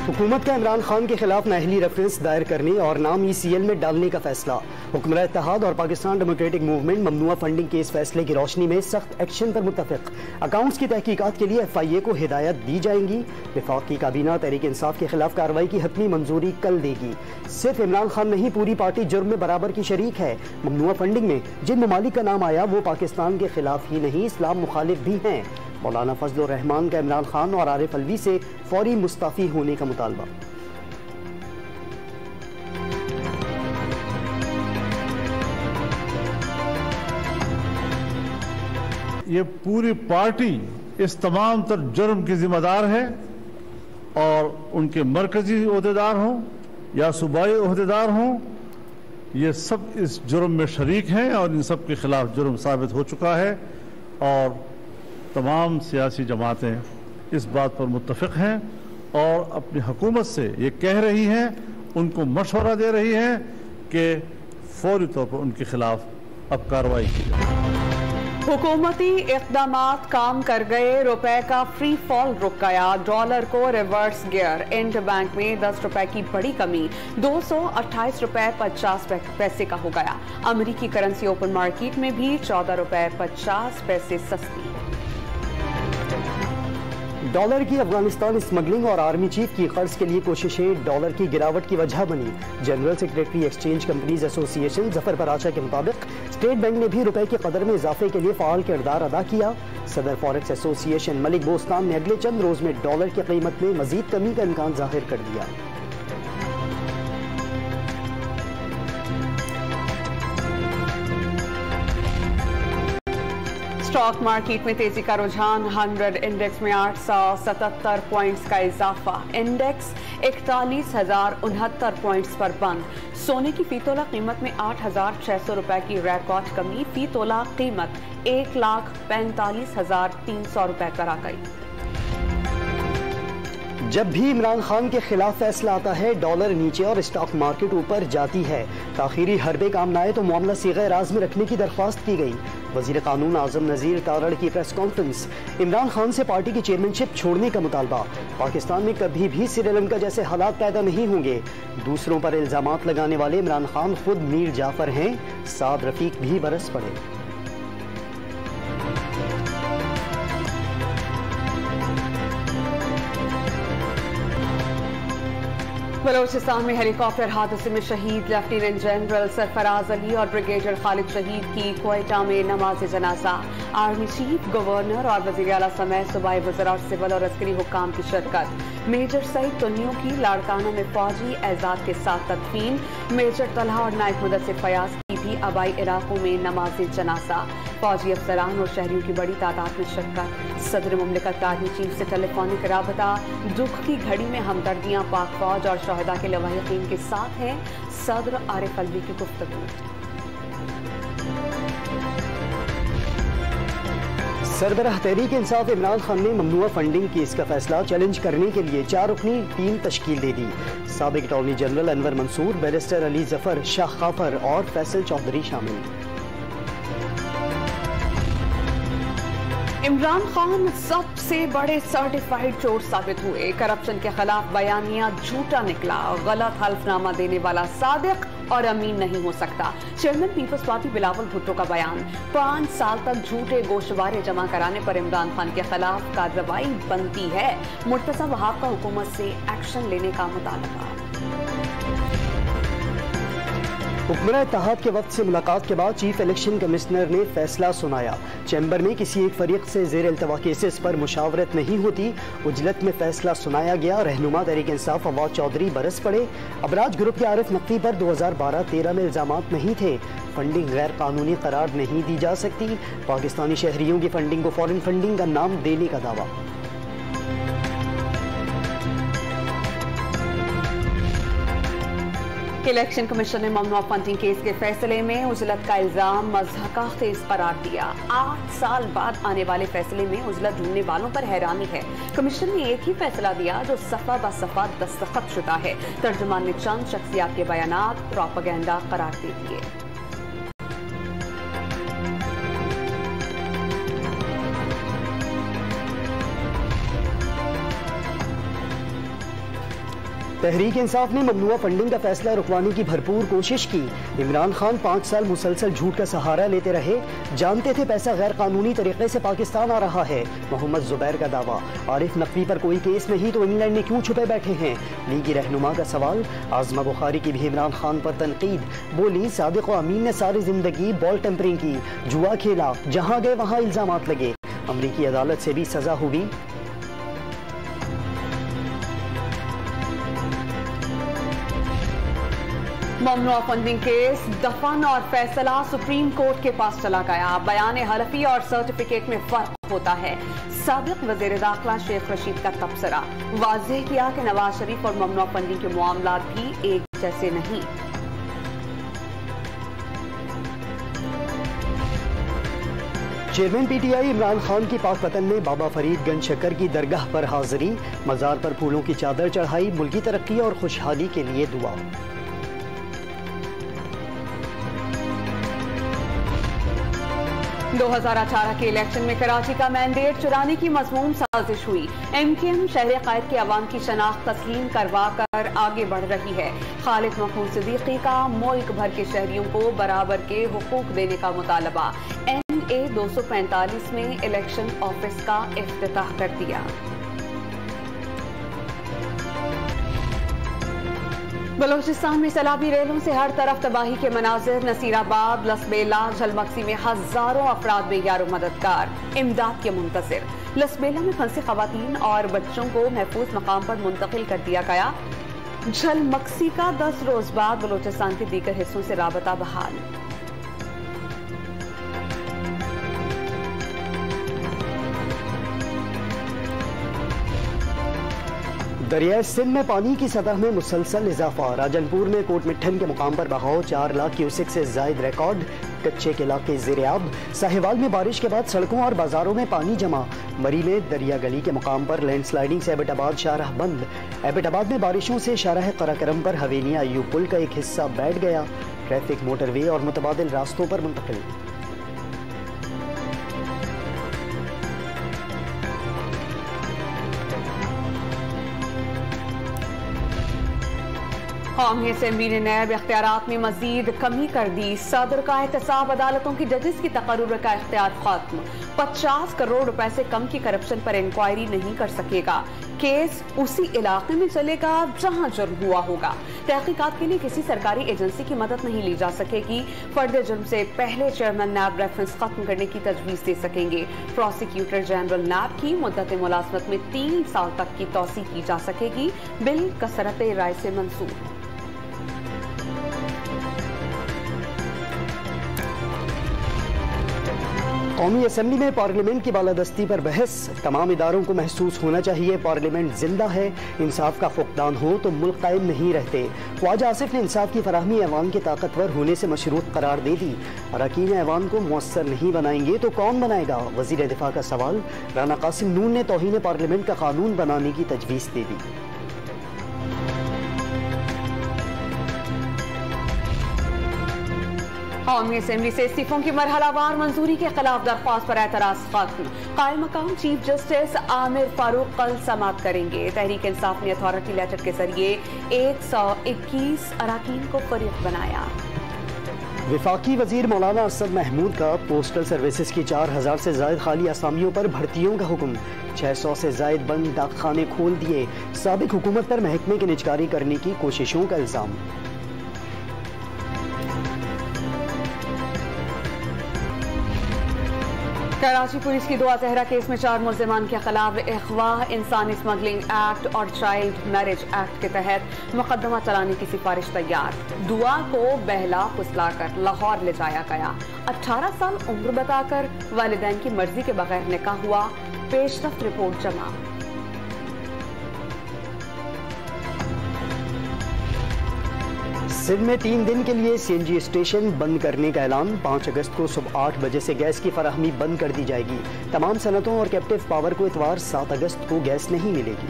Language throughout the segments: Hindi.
हुकूमत का इमरान खान के खिलाफ नाअहली रेफरेंस दायर करने और नाम ECL में डालने का फैसला। हुक्मरान इत्तेहाद और पाकिस्तान डेमोक्रेटिक मूवमेंट ममनुआ फंडिंग के इस फैसले की रोशनी में सख्त एक्शन पर मुत्तफिक। अकाउंट्स की तहकीकात के लिए FIA को हिदायत दी जाएंगी। वफाकी काबीना तहरीक इंसाफ के खिलाफ कार्रवाई की हतमी मंजूरी कल देगी। सिर्फ इमरान खान नहीं, पूरी पार्टी जुर्म में बराबर की शरीक है। ममनुआ फंडिंग में जिन ममालिक का नाम आया वो पाकिस्तान के खिलाफ ही नहीं, इस्लाम मुखालिफ भी हैं। मौलाना फजल रहमान का इमरान खान और आरिफ अलवी से फौरी मुस्ताफी होने का मुतालबा। ये पूरी पार्टी इस तमाम तर जुर्म की जिम्मेदार है और उनके मरकजी ओहदेदार हों या सूबाई ओहदेदार हों, ये सब इस जुर्म में शरीक हैं और इन सब के खिलाफ जुर्म साबित हो चुका है। और तमाम सियासी जमातें इस बात पर मुत्तफिक हैं और अपनी हुकूमत से ये कह रही हैं, उनको मशवरा दे रही हैं कि फौरी तौर पर उनके खिलाफ अब कार्रवाई की जाए। हुकूमती इक़दामात काम कर गए, रुपए का फ्री फॉल रुक गया, डॉलर को रिवर्स गियर। इंटर बैंक में 10 रुपए की बड़ी कमी, 228 रुपए 50 पैसे का हो गया। अमेरिकी करेंसी ओपन मार्केट में भी 14 रुपए 50 पैसे सस्ती। डॉलर की अफगानिस्तान स्मगलिंग और आर्मी चीफ की कर्ज के लिए कोशिशें डॉलर की गिरावट की वजह बनी। General secretary exchange companies association Zafar Paracha के मुताबिक स्टेट बैंक ने भी रुपए की कदर में इजाफे के लिए फाल किरदार अदा किया। सदर फॉरेक्स एसोसिएशन मलिक बोस्तान ने अगले चंद रोज में डॉलर की कीमत में मजीद कमी का इम्कान जाहिर कर दिया। स्टॉक मार्केट में तेजी का रुझान, 100 इंडेक्स में 877 पॉइंट्स का इजाफा। इंडेक्स 41,069 पॉइंट्स पर बंद। सोने की फी तोला कीमत में 8,600 रुपए की रिकॉर्ड कमी, फी तोला कीमत 1,45,300 रुपए कर आ गई। जब भी इमरान खान के खिलाफ फैसला आता है, डॉलर नीचे और स्टॉक मार्केट ऊपर जाती है। ताखीरी हरबे काम न आए तो मामला सीगे राज में रखने की दरख्वास्त की गई। वजीर कानून आजम नजीर तारड़ की प्रेस कॉन्फ्रेंस, इमरान खान से पार्टी की चेयरमैनशिप छोड़ने का मुतालबा। पाकिस्तान में कभी भी श्रीलंका जैसे हालात पैदा नहीं होंगे। दूसरों पर इल्जामात लगाने वाले इमरान खान खुद मीर जाफर हैं, साद रफीक भी बरस पड़े। बलोचिस्तान में हेलीकॉप्टर हादसे में शहीद लेफ्टिनेंट जनरल सरफराज अली और ब्रिगेडियर खालिद शहीद की क्वेटा में नमाज जनाजा। आर्मी चीफ, गवर्नर और वजीर आला समेत सूबाई वज़रा और सिविल और अस्करी हुक्काम की शिरकत। मेजर सईद तुन्नियों की लाड़काना में फौजी एजाज के साथ तदफीन। मेजर तलहा और नायक मुदस्सिर फयाज की भी आबाई इलाकों में नमाज जनाजा। फौजी अफसरान और शहरियों की बड़ी तादाद में शिरकत। सदर मुमलिकत आर्मी चीफ से टेलीफोनिक राबता। दुख की घड़ी में हमदर्दियां पाक फौज और शहदा के लवाहिकीन के साथ हैं। सदर आरिफ अलवी की गुफ्तगू। सरबराह तहरीक इंसाफ इमरान खान ने ममनुआ फंडिंग केस का फैसला चैलेंज करने के लिए 4 रुकनी टीम तश्कील दे दी। साबिक attorney general Anwar Mansoor, barrister Ali Zafar, Shah Khawar और फैसल चौधरी शामिल। इमरान खान सबसे बड़े सर्टिफाइड चोर साबित हुए। करप्शन के खिलाफ बयानिया झूठा निकला। गलत हल्फनामा देने वाला सादिक और अमीन नहीं हो सकता। चेयरमैन पीपल्स पार्टी बिलावल भुट्टो का बयान, 5 साल तक झूठे गोशवारे जमा कराने पर इमरान खान के खिलाफ कार्रवाई बनती है। मुर्तजा वहाब का हुकूमत से एक्शन लेने का मुतालबा। हुक्मरान इत्तेहाद के वक्त से मुलाकात के बाद चीफ इलेक्शन कमिश्नर ने फैसला सुनाया। चैम्बर में किसी एक फरीक से जेर इल्तवा केसेस पर मुशावरत नहीं होती। उजलत में फैसला सुनाया गया। रहनुमा तहरीक इंसाफ फवाद चौधरी बरस पड़े। अबराज ग्रुप के आरिफ नकवी पर 2012-13 में इल्जामात नहीं थे। फंडिंग गैर कानूनी करार नहीं दी जा सकती। पाकिस्तानी शहरियों की फंडिंग को फॉरेन फंडिंग का नाम देने का दावा। इलेक्शन कमीशन ने ममनुआ फंडिंग केस के फैसले में उजलत का इल्जाम मज़हका खेज करार दिया। 8 साल बाद आने वाले फैसले में उजलत ढूंढने वालों पर हैरानी है। कमीशन ने एक ही फैसला दिया जो सफा ब सफा दस्तखत शुदा है। तर्जुमान ने चंद शख्सियात के बयानात प्रोपेगेंडा करार दे दिए। तहरीक इंसाफ ने ममनुआ फंडिंग का फैसला रुकवाने की भरपूर कोशिश की। इमरान खान 5 साल मुसलसल झूठ का सहारा लेते रहे, जानते थे पैसा गैर कानूनी तरीके से पाकिस्तान आ रहा है। मोहम्मद जुबैर का दावा, आरिफ नकवी पर कोई केस नहीं तो इंग्लैंड में क्यों छुपे बैठे हैं। लीगी रहनुमा का सवाल, आजमा बुखारी की भी इमरान खान पर तनकीद। बोली, सादिक व अमीन ने सारी जिंदगी बॉल टेम्परिंग की, जुआ खेला, जहां गए वहां इल्जामात लगे, अमरीकी अदालत से भी सजा हुई। ममनुआ फंडिंग केस दफन और फैसला सुप्रीम कोर्ट के पास चला गया। बयान हलफी और सर्टिफिकेट में फर्क होता है। साबिक वजीर दाखिला शेख रशीद का तबसरा, वाज़ेह किया कि नवाज शरीफ और ममनुआ फंडिंग के मामलात भी एक जैसे नहीं। चेयरमैन पीटीआई इमरान खान की पाकपतन में बाबा फरीद गंज शक्कर की दरगाह पर हाजिरी, मजार पर फूलों की चादर चढ़ाई, मुल्की तरक्की और खुशहाली के लिए दुआ। 2018 के इलेक्शन में कराची का मैंडेट चुराने की मज़मूम साजिश हुई। MKM शहर क़ैद के अवाम की शनाख्त तस्लीम करवा कर आगे बढ़ रही है। खालिद मखदूम सिद्दीकी का मुल्क भर के शहरियों को बराबर के हुकूक देने का मुतालबा। NA 245 में इलेक्शन ऑफिस का इफ्तिताह कर दिया। बलोचिस्तान में सैलाबी रेलों से हर तरफ तबाही के मनाजिर। नसीराबाद, लसबेला, झलमक्सी में हजारों अफराद बेयार मददगार, इमदाद के मुंतजिर। लसबेला में फंसे खवातीन और बच्चों को महफूज मकाम पर मुंतकिल कर दिया गया। झलमक्सी का 10 रोज बाद बलोचिस्तान के दीगर हिस्सों से राबता बहाल। दरियाए सिंध में पानी की सतह में मुसलसल इजाफा। राजनपुर में कोटमिठन के मुकाम पर बहाव 4 लाख क्यूसेक से जायद रिकॉर्ड। कच्चे के इलाके ज़ेर-ए-आब। साहिवाल में बारिश के बाद सड़कों और बाजारों में पानी जमा। मरी में दरिया गली के मुकाम पर लैंडस्लाइडिंग से एबटाबाद शाहराह बंद। एबटाबाद में बारिशों से शाहराह कराकरम पर हवेलियां अय्यूब पुल का एक हिस्सा बैठ गया। ट्रैफिक मोटरवे और मुतबादिल रास्तों पर मुंतकिल। कौमी असेंबली ने नैब इख्तियारात में मजीद कमी कर दी। सदर का एहतसाब अदालतों की जजेस की तकर्रुर का इख्तियार खत्म। 50 करोड़ रुपए से कम की करप्शन पर इंक्वायरी नहीं कर सकेगा। केस उसी इलाके में चलेगा जहां जुर्म हुआ होगा। तहकीकात के लिए किसी सरकारी एजेंसी की मदद नहीं ली जा सकेगी। फर्द जुर्म से पहले चेयरमैन नैब रेफरेंस खत्म करने की तजवीज दे सकेंगे। प्रोसिक्यूटर जनरल नैब की मुद्दत मुलाजमत में 3 साल तक की तौसी की जा सकेगी। बिल कसरत राय से मंसूर। कौमी असेंबली में पार्लियामेंट की बालादस्ती पर बहस। तमाम इदारों को महसूस होना चाहिए पार्लियामेंट जिंदा है। इंसाफ का फुकदान हो तो मुल्क कायम नहीं रहते। ख्वाजा आसिफ ने इंसाफ की फराहमी ऐवान के ताकतवर होने से मशरूत करार दे दी। अरकान ऐवान को मुअस्सर नहीं बनाएंगे तो कौन बनाएगा, वजीर दिफा का सवाल। राना कासिम नून ने तौहीन पार्लियामेंट का कानून बनाने की तजवीज़ दे दी। कौमी असेंबली से इस्तीफों की मरहलावार मंजूरी के खिलाफ दरख्वास्त पर एतराज खत्म। कायम मकाम चीफ जस्टिस आमिर फारूक कल समाअत करेंगे। तहरीक इंसाफ ने अथॉरिटी लेटर के जरिए 121 अरकान को फरीक बनाया। वफाकी वजीर मौलाना असद महमूद का पोस्टल सर्विसेज की 4000 से जायद खाली असामियों पर भर्तियों का हुक्म। 600 से जायद बंद डाकखाने खोल दिए। साबिक हुकूमत पर महकमे की निजकारी करने की कोशिशों का इल्जाम। कराची पुलिस की दुआ जहरा केस में 4 मुल्जिमान के खिलाफ अगवा, इंसानी स्मगलिंग एक्ट और चाइल्ड मैरिज एक्ट के तहत मुकदमा चलाने की सिफारिश तैयार। दुआ को बहला फुसलाकर लाहौर ले जाया गया। 18 साल उम्र बताकर वालिदैन की मर्जी के बगैर निकाह हुआ। पेशरफ्त रिपोर्ट जमा। सिंध में 3 दिन के लिए CNG स्टेशन बंद करने का ऐलान। 5 अगस्त को सुबह 8 बजे से गैस की फराहमी बंद कर दी जाएगी। तमाम सनतों और कैप्टिव पावर को इतवार 7 अगस्त को गैस नहीं मिलेगी।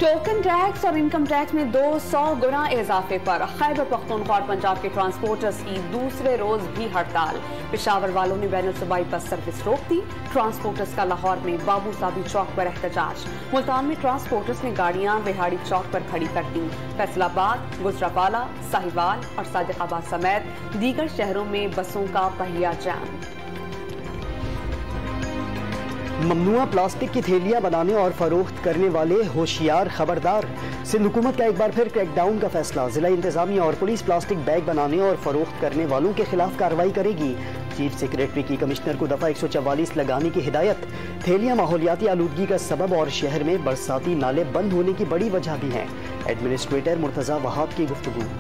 टोकन टैक्स और इनकम टैक्स में 200 गुना इजाफे पर खैबर पख्तूनख्वा और पंजाब के ट्रांसपोर्टर्स की दूसरे रोज भी हड़ताल। पेशावर वालों ने बैनुल सूबाई बस सर्विस रोक दी। ट्रांसपोर्टर्स का लाहौर में बाबू साबी चौक पर एहतजाज। मुल्तान में ट्रांसपोर्टर्स ने गाड़ियां रिहाड़ी चौक पर खड़ी कर दी। फैसलाबाद, गुजरावाला, साहिवाल और सादिकाबाद समेत दीगर शहरों में बसों का पहिया जाम। ममनुआ प्लास्टिक की थैलियां बनाने और फरोख्त करने वाले होशियार खबरदार। सिंध हुकूमत का एक बार फिर क्रैकडाउन का फैसला। जिला इंतजामिया और पुलिस प्लास्टिक बैग बनाने और फरोख्त करने वालों के खिलाफ कार्रवाई करेगी। चीफ सेक्रेटरी की कमिश्नर को दफा 144 लगाने की हिदायत। थैलियां माहौलियाती आलूदगी का सबब और शहर में बरसाती नाले बंद होने की बड़ी वजह भी हैं। एडमिनिस्ट्रेटर मुर्तजा वहाब की गुफ्तगू।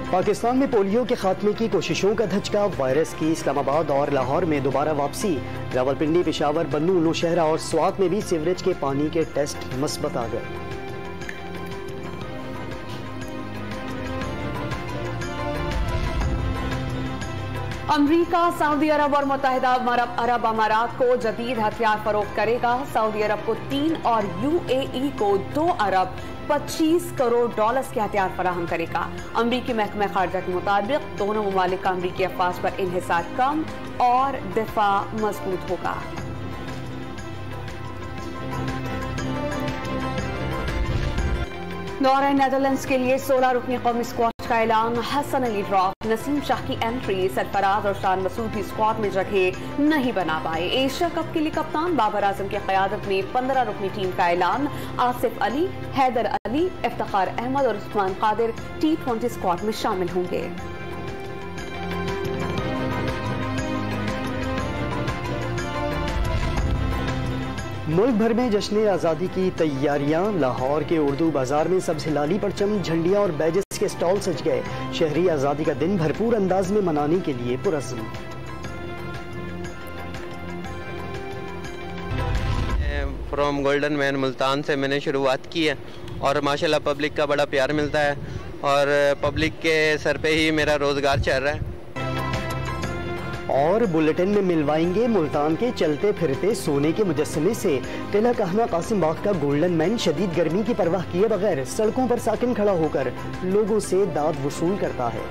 पाकिस्तान में पोलियो के खात्मे की कोशिशों का धचका। वायरस की इस्लामाबाद और लाहौर में दोबारा वापसी। रावलपिंडी, पेशावर, बन्नू, नौशहरा और स्वात में भी सीवरेज के पानी के टेस्ट मुस्बत आ गए। अमरीका सऊदी अरब और मुत्तहिदा अरब अमारात को जदीद हथियार फरोख्त करेगा। सऊदी अरब को 3 और UAE को 2 अरब 25 करोड़ डॉलर्स के हथियार फराहम करेगा। अमरीकी महकमा खारजा के मुताबिक दोनों ममालिक का अमरीकी अफवाज पर इन्हिसार कम और दिफा मजबूत होगा। दौरे नेदरलैंड्स के लिए 16 रुकनी कौमी स्क्वाड का ऐलान। हसन अली ड्रॉप, नसीम शाह की एंट्री। सरफराज और शान मसूद भी स्क्वाड में जगह नहीं बना पाए। एशिया कप के लिए कप्तान बाबर आजम की क़यादत में 15 रुकनी टीम का ऐलान। आसिफ अली, हैदर अली, इफ्तिखार अहमद और उस्मान कादिर T20 स्क्वाड में शामिल होंगे। मुल्क भर में जश्न आज़ादी की तैयारियां। लाहौर के उर्दू बाजार में सब्ज़ हिलाली परचम, झंडियां और बैजेस के स्टॉल सज गए। शहरी आज़ादी का दिन भरपूर अंदाज में मनाने के लिए पुरज़्म। फ्रॉम गोल्डन मैन मुल्तान से मैंने शुरुआत की है और माशाल्लाह पब्लिक का बड़ा प्यार मिलता है और पब्लिक के सर पे ही मेरा रोज़गार चल रहा है। और बुलेटिन में मिलवाएंगे मुल्तान के चलते फिरते सोने के मुजस्समे से। किला कहना कासिम बाग का गोल्डन मैन शदीद गर्मी की परवाह किए बगैर सड़कों पर साकिन खड़ा होकर लोगों से दाद वसूल करता है।